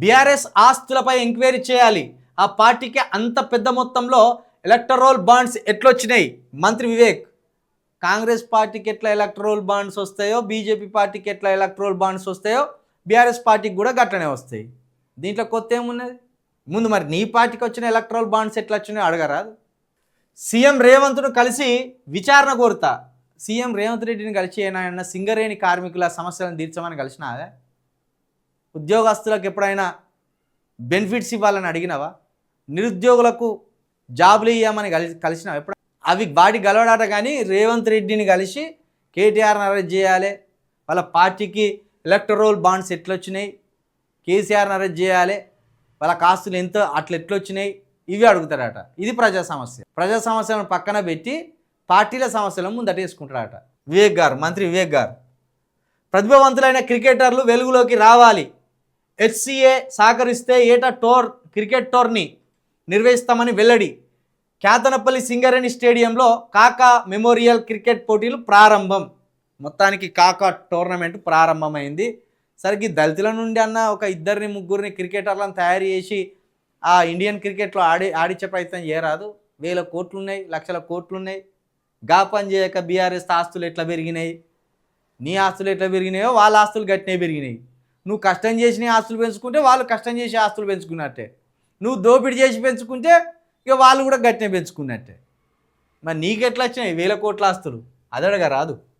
BRS ఆస్తులపై enquiry చేయాలి. ఆ పార్టీకి అంత పెద్ద మొత్తంలో ఎలక్టరల్ బాండ్స్ ఎట్లొచ్చినాయి? మంత్రి వివేక్. కాంగ్రెస్ పార్టీకి ఎట్లా ఎలక్టరల్ బాండ్స్ వస్తాయో, బీజేపీ పార్టీకి ఎట్లా ఎలక్టరల్ బాండ్స్ వస్తాయో, బీఆర్ఎస్ పార్టీకి కూడా గట్లనే వస్తాయి. దీంట్లో కొత్త ఏమున్నది? ముందు మరి నీ పార్టీకి వచ్చిన ఎలక్టరల్ బాండ్స్ ఎట్లా వచ్చినాయో అడగరాదు. సీఎం రేవంత్ను కలిసి విచారణ కోరుతా. సీఎం రేవంత్ రెడ్డిని కలిసి ఏమైనా సింగరేణి కార్మికుల సమస్యలను తీర్చమని కలిసినా? ఉద్యోగస్తులకు ఎప్పుడైనా బెనిఫిట్స్ ఇవ్వాలని అడిగినావా? నిరుద్యోగులకు జాబులు ఇవ్వమని కలిసినావా ఎప్పుడు? అవి వాటి గలవడాట. కానీ రేవంత్ రెడ్డిని కలిసి కేటీఆర్ని అరెస్ట్ చేయాలి, వాళ్ళ పార్టీకి ఎలక్టరల్ బాండ్స్ ఎట్లొచ్చినాయి, కేసీఆర్ని అరెస్ట్ చేయాలి, వాళ్ళ ఆస్తులు ఎంత అట్లా ఎట్లొచ్చినాయి, ఇవి అడుగుతారట. ఇది ప్రజా సమస్య. ప్రజా సమస్యలను పక్కన పెట్టి పార్టీల సమస్యలను ముందటేసుకుంటారట వివేక్ గారు, మంత్రి వివేక్ గారు. ప్రతిభావంతులైన క్రికెటర్లు వెలుగులోకి రావాలి. హెచ్సిఏ సహకరిస్తే ఏటా క్రికెట్ టోర్నీ నిర్వహిస్తామని వెల్లడి. కేతనపల్లి సింగరేణి స్టేడియంలో కాకా మెమోరియల్ క్రికెట్ పోటీలు ప్రారంభం. మొత్తానికి కాకా టోర్నమెంట్ ప్రారంభమైంది. సరికి దళితుల నుండి అన్న ఒక ఇద్దరిని ముగ్గురిని క్రికెటర్లను తయారు చేసి ఆ ఇండియన్ క్రికెట్లో ఆడించే ప్రయత్నం చేయరాదు. 1000 కోట్లు ఉన్నాయి, లక్షల కోట్లు ఉన్నాయి. గా పని చేయక బీఆర్ఎస్ ఆస్తులు ఎట్లా పెరిగినాయి, నీ ఆస్తులు ఎట్లా పెరిగినాయో వాళ్ళ ఆస్తులు గట్టినే పెరిగినాయి. నువ్వు కష్టం చేసి ఆస్తులు పెంచుకుంటే వాళ్ళు కష్టం చేసి ఆస్తులు పెంచుకున్నట్టే. నువ్వు దోపిడీ చేసి పెంచుకుంటే ఇక వాళ్ళు కూడా గట్టినే పెంచుకున్నట్టే. మరి నీకెట్లా వచ్చినాయి 1000 కోట్ల ఆస్తులు? అదడగా రాదు.